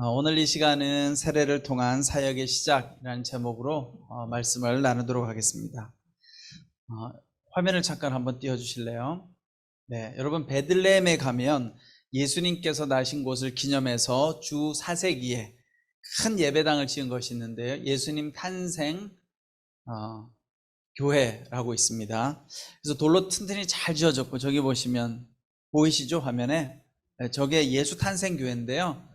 오늘 이 시간은 세례를 통한 사역의 시작이라는 제목으로 말씀을 나누도록 하겠습니다. 화면을 잠깐 한번 띄워주실래요? 네, 여러분 베들레헴에 가면 예수님께서 나신 곳을 기념해서 주 4세기에 큰 예배당을 지은 것이 있는데요. 예수님 탄생 교회라고 있습니다. 그래서 돌로 튼튼히 잘 지어졌고, 저기 보시면 보이시죠? 화면에. 네, 저게 예수 탄생 교회인데요.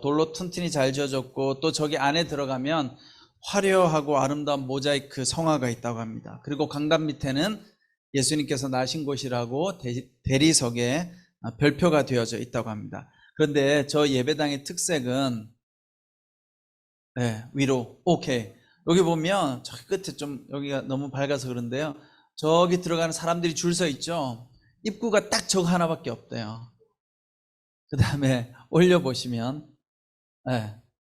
돌로 튼튼히 잘 지어졌고, 또 저기 안에 들어가면 화려하고 아름다운 모자이크 성화가 있다고 합니다. 그리고 강단 밑에는 예수님께서 나신 곳이라고 대리석에 별표가 되어져 있다고 합니다. 그런데 저 예배당의 특색은 위로, 오케이. 여기 보면 저기 끝에 좀 여기가 너무 밝아서 그런데요, 저기 들어가는 사람들이 줄 서 있죠. 입구가 딱 저거 하나밖에 없대요. 그 다음에 올려보시면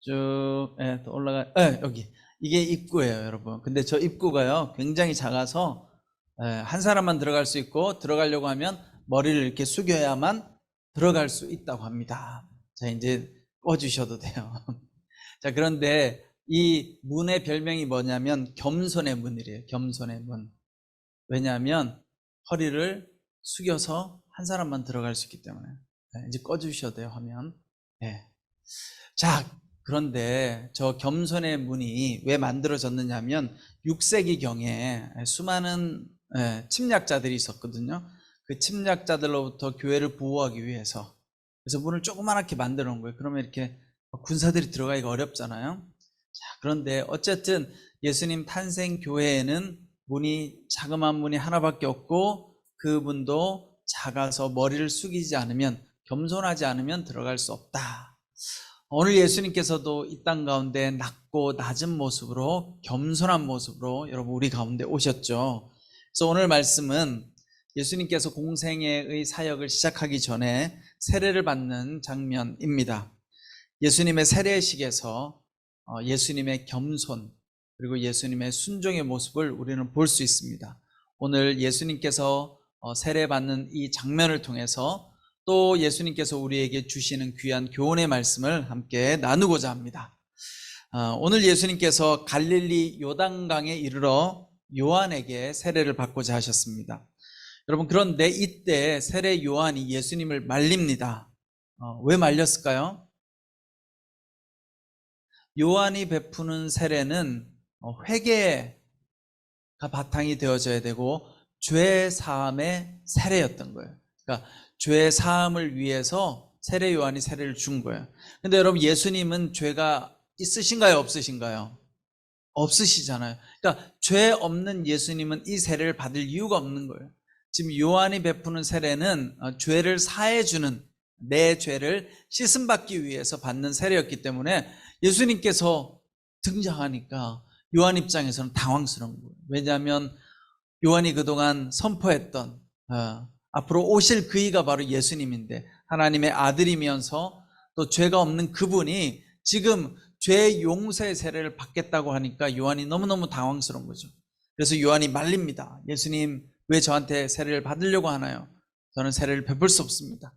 쭉 또 올라가, 여기 이게 입구예요, 여러분. 근데 저 입구가요 굉장히 작아서 한 사람만 들어갈 수 있고, 들어가려고 하면 머리를 이렇게 숙여야만 들어갈 수 있다고 합니다. 자, 이제 꺼주셔도 돼요. 자, 그런데 이 문의 별명이 뭐냐면 겸손의 문이래요. 겸손의 문. 왜냐하면 허리를 숙여서 한 사람만 들어갈 수 있기 때문에. 이제 꺼주셔도 돼요, 화면. 자, 그런데 저 겸손의 문이 왜 만들어졌느냐면 6세기경에 수많은 침략자들이 있었거든요. 그 침략자들로부터 교회를 보호하기 위해서. 그래서 문을 조그맣게 만들어 놓은 거예요. 그러면 이렇게 군사들이 들어가기가 어렵잖아요. 자, 그런데 어쨌든 예수님 탄생 교회에는 문이, 자그마한 문이 하나밖에 없고, 그 문도 작아서 머리를 숙이지 않으면, 겸손하지 않으면 들어갈 수 없다. 오늘 예수님께서도 이 땅 가운데 낮고 낮은 모습으로, 겸손한 모습으로 여러분 우리 가운데 오셨죠. 그래서 오늘 말씀은 예수님께서 공생애의 사역을 시작하기 전에 세례를 받는 장면입니다. 예수님의 세례식에서 예수님의 겸손, 그리고 예수님의 순종의 모습을 우리는 볼 수 있습니다. 오늘 예수님께서 세례받는 이 장면을 통해서 또 예수님께서 우리에게 주시는 귀한 교훈의 말씀을 함께 나누고자 합니다. 오늘 예수님께서 갈릴리 요단강에 이르러 요한에게 세례를 받고자 하셨습니다. 여러분, 그런데 이때 세례 요한이 예수님을 말립니다. 왜 말렸을까요? 요한이 베푸는 세례는 회개가 바탕이 되어져야 되고 죄 사함의 세례였던 거예요. 그러니까 죄 사함을 위해서 세례 요한이 세례를 준 거예요. 근데 여러분, 예수님은 죄가 있으신가요, 없으신가요? 없으시잖아요. 그러니까 죄 없는 예수님은 이 세례를 받을 이유가 없는 거예요. 지금 요한이 베푸는 세례는 죄를 사해 주는, 내 죄를 씻음받기 위해서 받는 세례였기 때문에 예수님께서 등장하니까 요한 입장에서는 당황스러운 거예요. 왜냐하면 요한이 그동안 선포했던 앞으로 오실 그이가 바로 예수님인데, 하나님의 아들이면서 또 죄가 없는 그분이 지금 죄 용서의 세례를 받겠다고 하니까 요한이 너무너무 당황스러운 거죠. 그래서 요한이 말립니다. 예수님, 왜 저한테 세례를 받으려고 하나요? 저는 세례를 베풀 수 없습니다.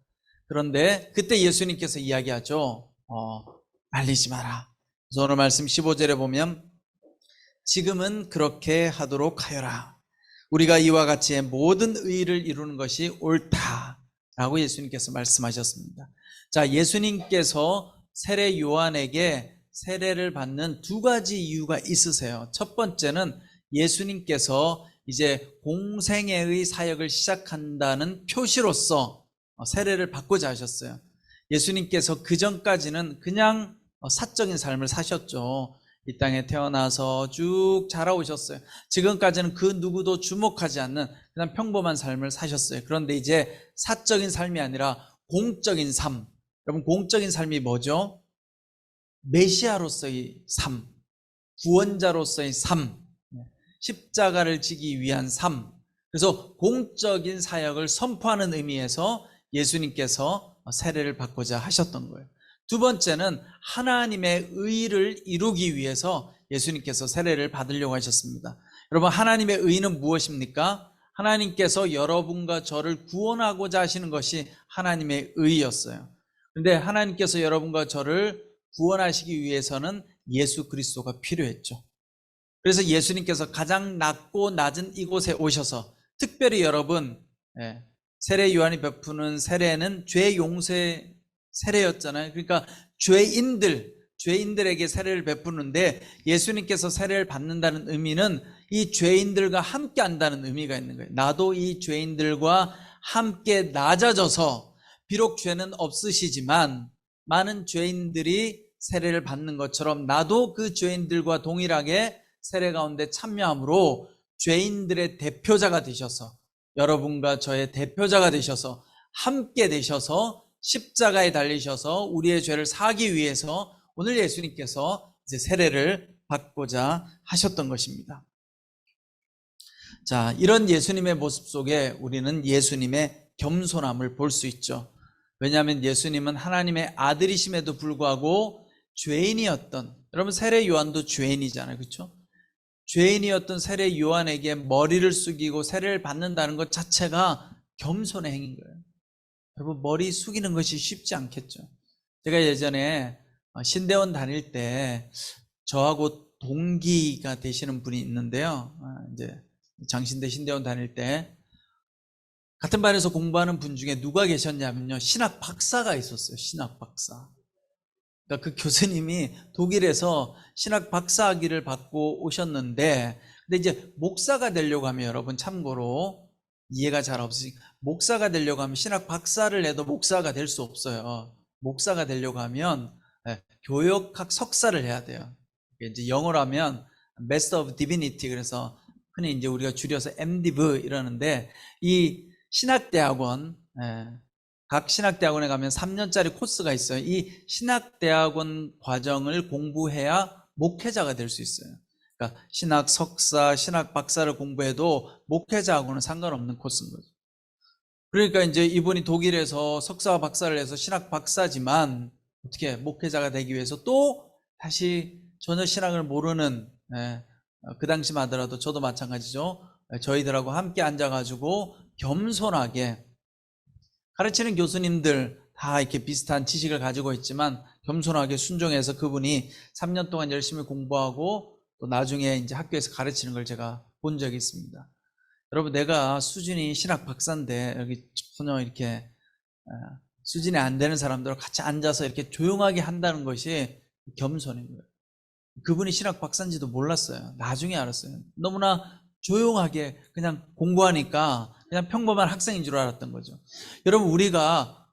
그런데 그때 예수님께서 이야기하죠. 말리지 마라. 그래서 오늘 말씀 15절에 보면 지금은 그렇게 하도록 하여라. 우리가 이와 같이 모든 의를 이루는 것이 옳다라고 예수님께서 말씀하셨습니다. 자, 예수님께서 세례 요한에게 세례를 받는 두 가지 이유가 있으세요. 첫 번째는 예수님께서 이제 공생애의 사역을 시작한다는 표시로서 세례를 받고자 하셨어요. 예수님께서 그 전까지는 그냥 사적인 삶을 사셨죠. 이 땅에 태어나서 쭉 자라오셨어요. 지금까지는 그 누구도 주목하지 않는 그냥 평범한 삶을 사셨어요. 그런데 이제 사적인 삶이 아니라 공적인 삶. 여러분, 공적인 삶이 뭐죠? 메시아로서의 삶, 구원자로서의 삶, 십자가를 지기 위한 삶. 그래서 공적인 사역을 선포하는 의미에서 예수님께서 세례를 받고자 하셨던 거예요. 두 번째는 하나님의 의를 이루기 위해서 예수님께서 세례를 받으려고 하셨습니다. 여러분, 하나님의 의는 무엇입니까? 하나님께서 여러분과 저를 구원하고자 하시는 것이 하나님의 의였어요. 그런데 하나님께서 여러분과 저를 구원하시기 위해서는 예수 그리스도가 필요했죠. 그래서 예수님께서 가장 낮고 낮은 이곳에 오셔서 특별히 여러분, 세례 요한이 베푸는 세례는 죄 용서의 세례였잖아요. 그러니까 죄인들에게 세례를 베푸는데 예수님께서 세례를 받는다는 의미는 이 죄인들과 함께 한다는 의미가 있는 거예요. 나도 이 죄인들과 함께 낮아져서 비록 죄는 없으시지만 많은 죄인들이 세례를 받는 것처럼 나도 그 죄인들과 동일하게 세례 가운데 참여함으로 죄인들의 대표자가 되셔서 여러분과 저의 대표자가 되셔서 함께 되셔서 십자가에 달리셔서 우리의 죄를 사하기 위해서 오늘 예수님께서 이제 세례를 받고자 하셨던 것입니다. 자, 이런 예수님의 모습 속에 우리는 예수님의 겸손함을 볼 수 있죠. 왜냐하면 예수님은 하나님의 아들이심에도 불구하고 죄인이었던, 여러분 세례 요한도 죄인이잖아요. 그렇죠? 죄인이었던 세례 요한에게 머리를 숙이고 세례를 받는다는 것 자체가 겸손의 행위인 거예요. 여러분 머리 숙이는 것이 쉽지 않겠죠. 제가 예전에 신대원 다닐 때 저하고 동기가 되시는 분이 있는데요. 이제 장신대 신대원 다닐 때 같은 반에서 공부하는 분 중에 누가 계셨냐면요, 신학 박사가 있었어요. 신학 박사. 그러니까 그 교수님이 독일에서 신학 박사학위를 받고 오셨는데, 근데 이제 목사가 되려고 하면 여러분 참고로 이해가 잘 없으시니까, 목사가 되려고 하면 신학 박사를 해도 목사가 될 수 없어요. 목사가 되려고 하면 교역학 석사를 해야 돼요. 이제 영어로 하면 Master of Divinity, 그래서 흔히 이제 우리가 줄여서 MDiv 이러는데, 이 신학대학원, 각 신학대학원에 가면 3년짜리 코스가 있어요. 이 신학대학원 과정을 공부해야 목회자가 될 수 있어요. 그러니까 신학 석사, 신학 박사를 공부해도 목회자하고는 상관없는 코스인 거죠. 그러니까 이제 이분이 독일에서 석사와 박사를 해서 신학 박사지만 어떻게 목회자가 되기 위해서 또 다시 전혀 신학을 모르는, 그 당시만 하더라도 저도 마찬가지죠. 저희들하고 함께 앉아가지고 겸손하게, 가르치는 교수님들 다 이렇게 비슷한 지식을 가지고 있지만 겸손하게 순종해서 그분이 3년 동안 열심히 공부하고 또 나중에 이제 학교에서 가르치는 걸 제가 본 적이 있습니다. 여러분, 내가 수준이 신학 박사인데 여기 전혀 이렇게 수준이 안 되는 사람들과 같이 앉아서 이렇게 조용하게 한다는 것이 겸손인 거예요. 그분이 신학 박사인지도 몰랐어요. 나중에 알았어요. 너무나 조용하게 그냥 공부하니까 그냥 평범한 학생인 줄 알았던 거죠. 여러분, 우리가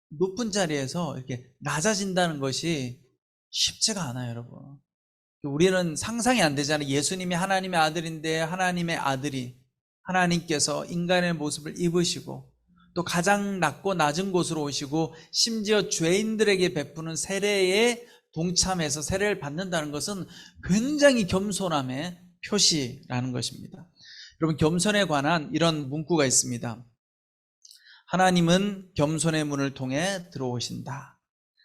높은 자리에서 이렇게 낮아진다는 것이 쉽지가 않아요, 여러분. 우리는 상상이 안 되잖아요. 예수님이 하나님의 아들인데 하나님의 아들이, 하나님께서 인간의 모습을 입으시고 또 가장 낮고 낮은 곳으로 오시고 심지어 죄인들에게 베푸는 세례에 동참해서 세례를 받는다는 것은 굉장히 겸손함의 표시라는 것입니다. 여러분, 겸손에 관한 이런 문구가 있습니다. 하나님은 겸손의 문을 통해 들어오신다.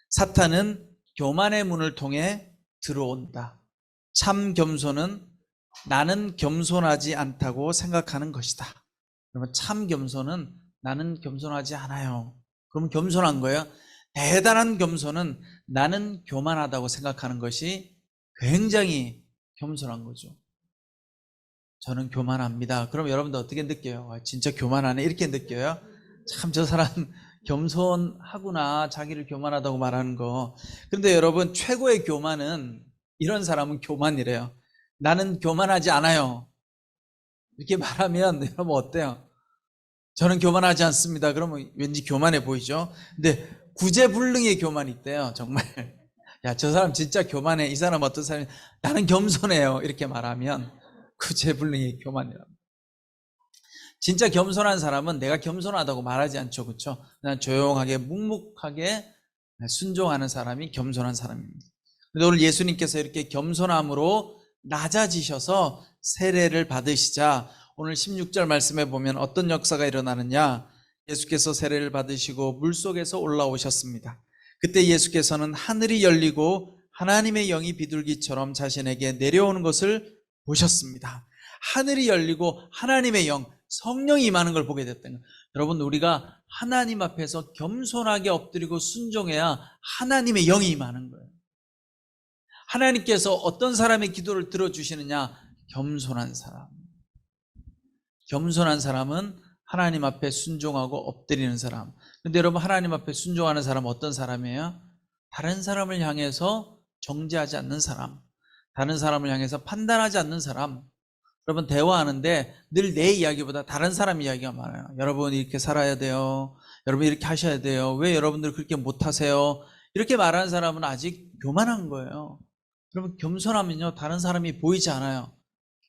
사탄은 교만의 문을 통해 들어온다. 참 겸손은 나는 겸손하지 않다고 생각하는 것이다. 여러분, 참 겸손은 나는 겸손하지 않아요. 그럼 겸손한 거예요? 대단한 겸손은 나는 교만하다고 생각하는 것이 굉장히 겸손한 거죠. 저는 교만합니다. 그럼 여러분들 어떻게 느껴요? 진짜 교만하네, 이렇게 느껴요? 참 저 사람 겸손하구나, 자기를 교만하다고 말하는 거. 그런데 여러분, 최고의 교만은, 이런 사람은 교만이래요. 나는 교만하지 않아요. 이렇게 말하면 여러분 어때요? 저는 교만하지 않습니다. 그러면 왠지 교만해 보이죠? 근데 구제불능의 교만이 있대요. 정말 야, 저 사람 진짜 교만해. 이 사람 어떤 사람이 나는 겸손해요. 이렇게 말하면 구제불능의 교만이랍니다. 진짜 겸손한 사람은 내가 겸손하다고 말하지 않죠. 그렇죠? 그냥 조용하게 묵묵하게 순종하는 사람이 겸손한 사람입니다. 근데 오늘 예수님께서 이렇게 겸손함으로 낮아지셔서 세례를 받으시자 오늘 16절 말씀에 보면 어떤 역사가 일어나느냐, 예수께서 세례를 받으시고 물속에서 올라오셨습니다. 그때 예수께서는 하늘이 열리고 하나님의 영이 비둘기처럼 자신에게 내려오는 것을 보셨습니다. 하늘이 열리고 하나님의 영, 성령이 임하는 걸 보게 됐다는 거예요. 여러분, 우리가 하나님 앞에서 겸손하게 엎드리고 순종해야 하나님의 영이 임하는 거예요. 하나님께서 어떤 사람의 기도를 들어주시느냐? 겸손한 사람. 겸손한 사람은 하나님 앞에 순종하고 엎드리는 사람. 근데 여러분, 하나님 앞에 순종하는 사람은 어떤 사람이에요? 다른 사람을 향해서 정죄하지 않는 사람, 다른 사람을 향해서 판단하지 않는 사람. 여러분, 대화하는데 늘 내 이야기보다 다른 사람 이야기가 많아요. 여러분 이렇게 살아야 돼요. 여러분 이렇게 하셔야 돼요. 왜 여러분들 그렇게 못하세요? 이렇게 말하는 사람은 아직 교만한 거예요. 여러분, 겸손하면요 다른 사람이 보이지 않아요.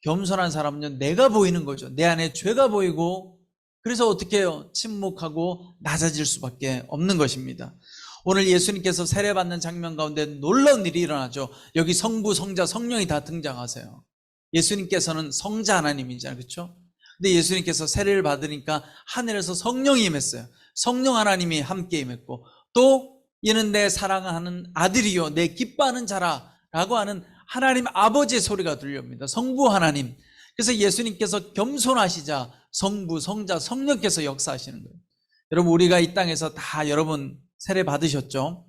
겸손한 사람은요 내가 보이는 거죠. 내 안에 죄가 보이고, 그래서 어떻게 해요? 침묵하고 낮아질 수밖에 없는 것입니다. 오늘 예수님께서 세례받는 장면 가운데 놀라운 일이 일어나죠. 여기 성부, 성자, 성령이 다 등장하세요. 예수님께서는 성자 하나님이잖아요, 그렇죠? 근데 예수님께서 세례를 받으니까 하늘에서 성령이 임했어요. 성령 하나님이 함께 임했고, 또 이는 내 사랑하는 아들이요 내 기뻐하는 자라 라고 하는 하나님 아버지의 소리가 들려옵니다. 성부 하나님. 그래서 예수님께서 겸손하시자 성부, 성자, 성령께서 역사하시는 거예요. 여러분, 우리가 이 땅에서 다 여러분 세례 받으셨죠?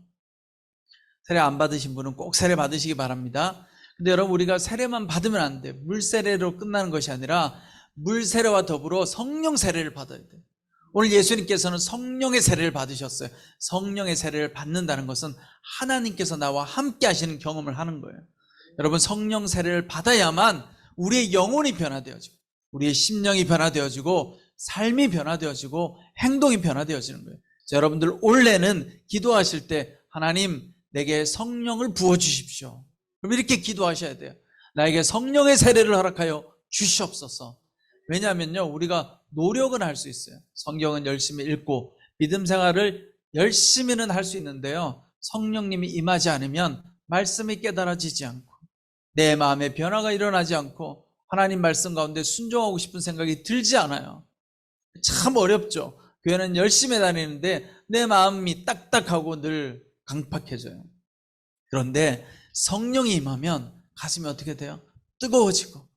세례 안 받으신 분은 꼭 세례 받으시기 바랍니다. 근데 여러분, 우리가 세례만 받으면 안 돼요. 물세례로 끝나는 것이 아니라 물세례와 더불어 성령 세례를 받아야 돼요. 오늘 예수님께서는 성령의 세례를 받으셨어요. 성령의 세례를 받는다는 것은 하나님께서 나와 함께 하시는 경험을 하는 거예요. 여러분, 성령 세례를 받아야만 우리의 영혼이 변화되어지고, 우리의 심령이 변화되어지고, 삶이 변화되어지고, 행동이 변화되어지는 거예요. 자, 여러분들 올해는 기도하실 때 하나님 내게 성령을 부어주십시오. 그럼 이렇게 기도하셔야 돼요. 나에게 성령의 세례를 허락하여 주시옵소서. 왜냐하면요 우리가 노력은 할 수 있어요. 성경은 열심히 읽고 믿음 생활을 열심히는 할 수 있는데요, 성령님이 임하지 않으면 말씀이 깨달아지지 않고 내 마음에 변화가 일어나지 않고 하나님 말씀 가운데 순종하고 싶은 생각이 들지 않아요. 참 어렵죠. 교회는 열심히 다니는데 내 마음이 딱딱하고 늘 강팍해져요. 그런데 성령이 임하면 가슴이 어떻게 돼요? 뜨거워지고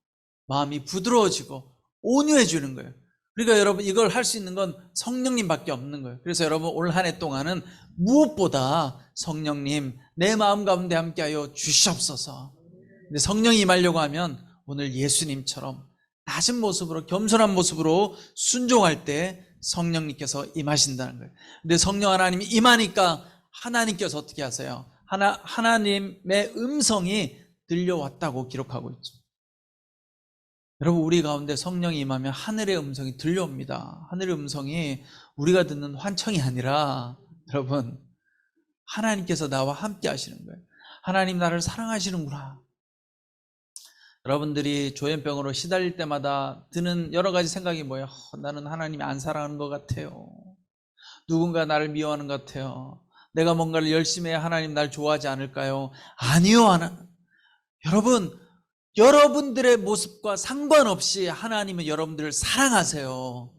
마음이 부드러워지고 온유해지는 거예요. 그러니까 여러분, 이걸 할 수 있는 건 성령님밖에 없는 거예요. 그래서 여러분, 올 한 해 동안은 무엇보다 성령님 내 마음 가운데 함께하여 주시옵소서. 근데 성령이 임하려고 하면 오늘 예수님처럼 낮은 모습으로, 겸손한 모습으로 순종할 때 성령님께서 임하신다는 거예요. 근데 성령 하나님이 임하니까 하나님께서 어떻게 하세요? 하나님의 음성이 들려왔다고 기록하고 있죠. 여러분, 우리 가운데 성령이 임하면 하늘의 음성이 들려옵니다. 하늘의 음성이 우리가 듣는 환청이 아니라, 여러분, 하나님께서 나와 함께 하시는 거예요. 하나님 나를 사랑하시는구나. 여러분들이 조현병으로 시달릴 때마다 드는 여러 가지 생각이 뭐예요? 나는 하나님이 안 사랑하는 것 같아요. 누군가 나를 미워하는 것 같아요. 내가 뭔가를 열심히 해야 하나님 날 좋아하지 않을까요? 아니요. 여러분, 여러분들의 모습과 상관없이 하나님은 여러분들을 사랑하세요.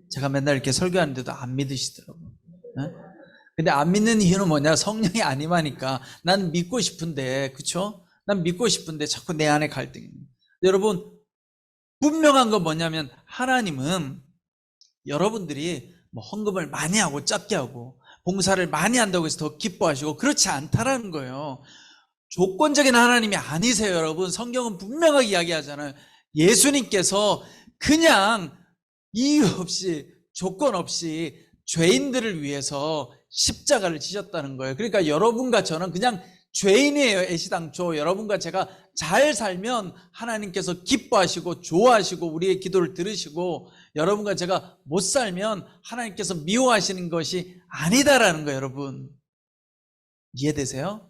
제가 맨날 이렇게 설교하는데도 안 믿으시더라고요. 네? 근데 안 믿는 이유는 뭐냐? 성령이 안 임하니까. 난 믿고 싶은데, 그쵸? 난 믿고 싶은데 자꾸 내 안에 갈등입니다. 여러분, 분명한 건 뭐냐면 하나님은 여러분들이 뭐 헌금을 많이 하고 작게 하고 봉사를 많이 한다고 해서 더 기뻐하시고 그렇지 않다라는 거예요. 조건적인 하나님이 아니세요, 여러분. 성경은 분명하게 이야기하잖아요. 예수님께서 그냥 이유 없이, 조건 없이 죄인들을 위해서 십자가를 지셨다는 거예요. 그러니까 여러분과 저는 그냥 죄인이에요. 애시당초 여러분과 제가 잘 살면 하나님께서 기뻐하시고 좋아하시고 우리의 기도를 들으시고, 여러분과 제가 못 살면 하나님께서 미워하시는 것이 아니다라는 거예요. 여러분, 이해되세요?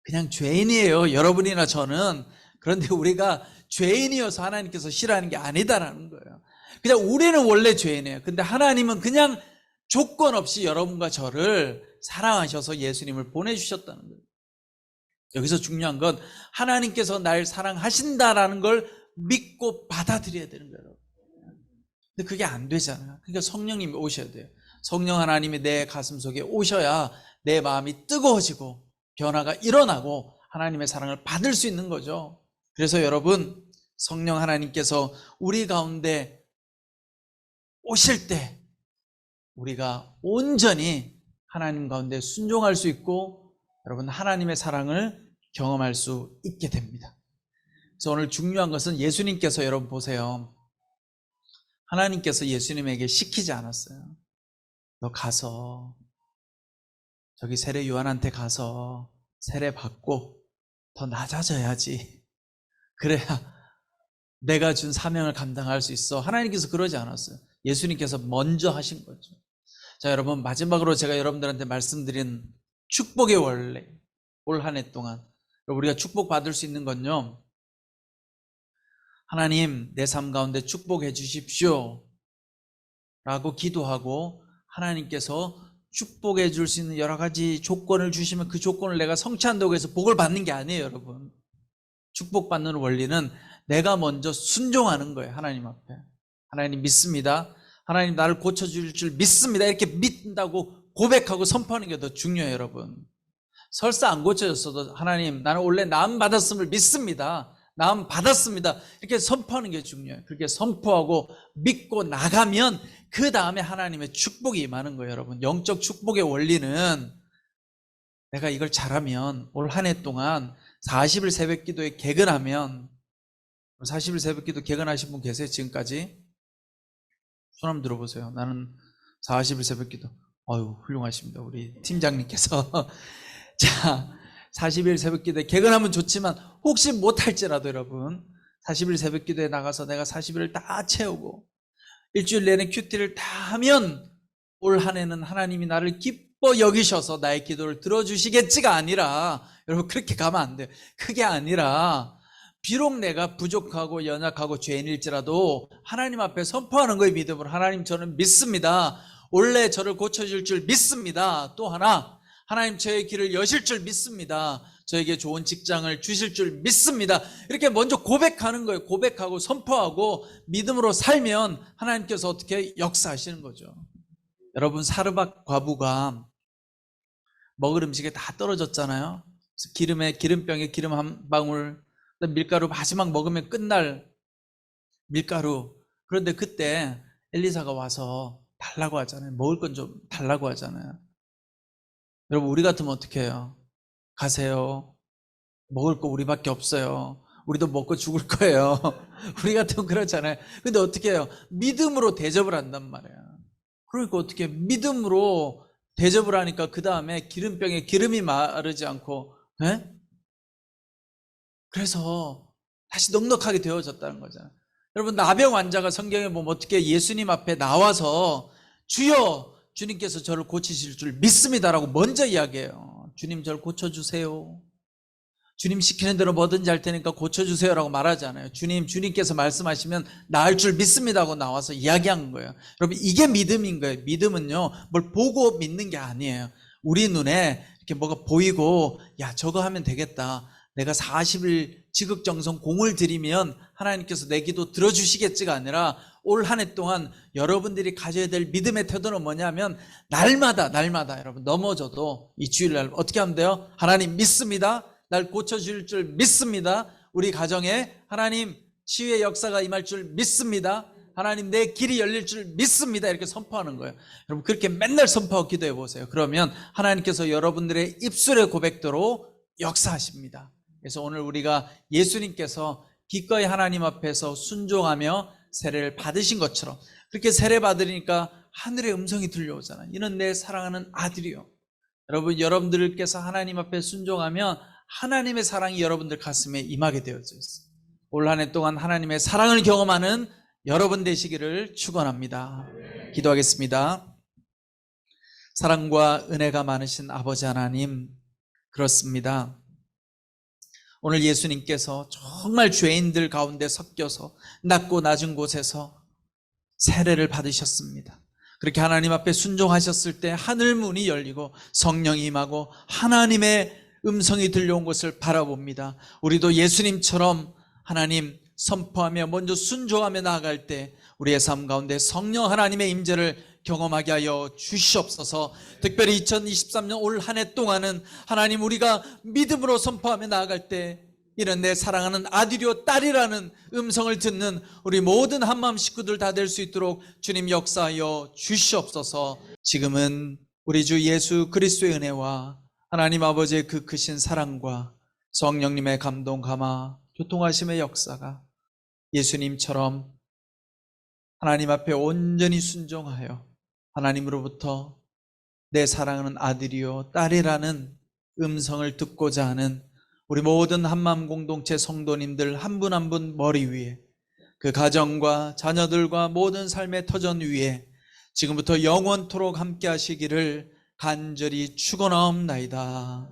그냥 죄인이에요, 여러분이나 저는. 그런데 우리가 죄인이어서 하나님께서 싫어하는 게 아니다라는 거예요. 그냥 우리는 원래 죄인이에요. 근데 하나님은 그냥 조건 없이 여러분과 저를 사랑하셔서 예수님을 보내주셨다는 거예요. 여기서 중요한 건 하나님께서 날 사랑하신다라는 걸 믿고 받아들여야 되는 거예요. 근데 그게 안 되잖아요. 그러니까 성령님이 오셔야 돼요. 성령 하나님이 내 가슴 속에 오셔야 내 마음이 뜨거워지고 변화가 일어나고 하나님의 사랑을 받을 수 있는 거죠. 그래서 여러분, 성령 하나님께서 우리 가운데 오실 때 우리가 온전히 하나님 가운데 순종할 수 있고, 여러분, 하나님의 사랑을 경험할 수 있게 됩니다. 그래서 오늘 중요한 것은 예수님께서 여러분 보세요. 하나님께서 예수님에게 시키지 않았어요. 너 가서 저기 세례 요한한테 가서 세례 받고 더 낮아져야지. 그래야 내가 준 사명을 감당할 수 있어. 하나님께서 그러지 않았어요. 예수님께서 먼저 하신 거죠. 자, 여러분 마지막으로 제가 여러분들한테 말씀드린 축복의 원래, 올 한 해 동안 우리가 축복받을 수 있는 건요, 하나님 내 삶 가운데 축복해 주십시오 라고 기도하고 하나님께서 축복해 줄 수 있는 여러 가지 조건을 주시면 그 조건을 내가 성취한다고 해서 복을 받는 게 아니에요. 여러분, 축복받는 원리는 내가 먼저 순종하는 거예요. 하나님 앞에. 하나님 믿습니다. 하나님 나를 고쳐줄 줄 믿습니다. 이렇게 믿는다고 고백하고 선포하는 게 더 중요해요. 여러분, 설사 안 고쳐졌어도 하나님 나는 원래 나음 받았음을 믿습니다. 나음 받았습니다. 이렇게 선포하는 게 중요해요. 그렇게 선포하고 믿고 나가면 그 다음에 하나님의 축복이 임하는 거예요. 여러분, 영적 축복의 원리는 내가 이걸 잘하면 올 한 해 동안 40일 새벽 기도에 개근하면, 40일 새벽 기도 개근하신 분 계세요? 지금까지? 손 한번 들어보세요. 나는 40일 새벽 기도. 훌륭하십니다. 우리 팀장님께서. 자, 40일 새벽 기도에 개근하면 좋지만 혹시 못할지라도 여러분, 40일 새벽 기도에 나가서 내가 40일을 다 채우고 일주일 내내 큐티를 다 하면 올 한 해는 하나님이 나를 기뻐 여기셔서 나의 기도를 들어주시겠지가 아니라, 여러분 그렇게 가면 안 돼요. 그게 아니라 비록 내가 부족하고 연약하고 죄인일지라도 하나님 앞에 선포하는 거예요. 믿음으로. 하나님 저는 믿습니다. 원래 저를 고쳐줄 줄 믿습니다. 또 하나, 하나님 저의 길을 여실 줄 믿습니다. 저에게 좋은 직장을 주실 줄 믿습니다. 이렇게 먼저 고백하는 거예요. 고백하고 선포하고 믿음으로 살면 하나님께서 어떻게 역사하시는 거죠. 여러분, 사르밧 과부가 먹을 음식에 다 떨어졌잖아요. 기름병에 기름 한 방울, 밀가루 마지막 먹으면 끝날 밀가루. 그런데 그때 엘리사가 와서 달라고 하잖아요. 먹을 건 좀 달라고 하잖아요. 여러분, 우리 같으면 어떻게 해요? 가세요. 먹을 거 우리밖에 없어요. 우리도 먹고 죽을 거예요. 우리 같으면 그렇잖아요. 근데 어떻게 해요? 믿음으로 대접을 한단 말이에요. 그러니까 어떻게 믿음으로 대접을 하니까 그 다음에 기름병에 기름이 마르지 않고, 에? 그래서 다시 넉넉하게 되어졌다는 거잖아요. 여러분, 나병 환자가 성경에 보면 어떻게 예수님 앞에 나와서 주여, 주님께서 저를 고치실 줄 믿습니다라고 먼저 이야기해요. 주님 저를 고쳐주세요. 주님 시키는 대로 뭐든지 할 테니까 고쳐주세요라고 말하잖아요. 주님께서 말씀하시면 나을 줄 믿습니다 하고 나와서 이야기한 거예요. 여러분, 이게 믿음인 거예요. 믿음은요, 뭘 보고 믿는 게 아니에요. 우리 눈에 이렇게 뭐가 보이고, 야, 저거 하면 되겠다. 내가 40일 지극정성 공을 들이면 하나님께서 내 기도 들어주시겠지가 아니라 올 한 해 동안 여러분들이 가져야 될 믿음의 태도는 뭐냐면 날마다 여러분 넘어져도 이 주일날 어떻게 하면 돼요? 하나님 믿습니다. 날 고쳐줄 줄 믿습니다. 우리 가정에 하나님 치유의 역사가 임할 줄 믿습니다. 하나님 내 길이 열릴 줄 믿습니다. 이렇게 선포하는 거예요. 여러분, 그렇게 맨날 선포하고 기도해 보세요. 그러면 하나님께서 여러분들의 입술의 고백대로 역사하십니다. 그래서 오늘 우리가 예수님께서 기꺼이 하나님 앞에서 순종하며 세례를 받으신 것처럼 그렇게 세례 받으니까 하늘의 음성이 들려오잖아요. 이는 내 사랑하는 아들이요. 여러분, 여러분들께서 하나님 앞에 순종하면 하나님의 사랑이 여러분들 가슴에 임하게 되어져 있어요. 올 한 해 동안 하나님의 사랑을 경험하는 여러분 되시기를 축원합니다. 기도하겠습니다. 사랑과 은혜가 많으신 아버지 하나님, 그렇습니다. 오늘 예수님께서 정말 죄인들 가운데 섞여서 낮고 낮은 곳에서 세례를 받으셨습니다. 그렇게 하나님 앞에 순종하셨을 때 하늘 문이 열리고 성령이 임하고 하나님의 음성이 들려온 것을 바라봅니다. 우리도 예수님처럼 하나님 선포하며 먼저 순종하며 나아갈 때 우리의 삶 가운데 성령 하나님의 임재를 경험하게 하여 주시옵소서. 특별히 2023년 올 한 해 동안은 하나님 우리가 믿음으로 선포하며 나아갈 때 이는 내 사랑하는 아들이요 딸이라는 음성을 듣는 우리 모든 한마음 식구들 다 될 수 있도록 주님 역사하여 주시옵소서. 지금은 우리 주 예수 그리스도의 은혜와 하나님 아버지의 그 크신 사랑과 성령님의 감동 감화 교통하심의 역사가 예수님처럼 하나님 앞에 온전히 순종하여 하나님으로부터 내 사랑하는 아들이요 딸이라는 음성을 듣고자 하는 우리 모든 한마음 공동체 성도님들 한 분 한 분 머리 위에, 그 가정과 자녀들과 모든 삶의 터전 위에 지금부터 영원토록 함께 하시기를 간절히 축원하옵나이다.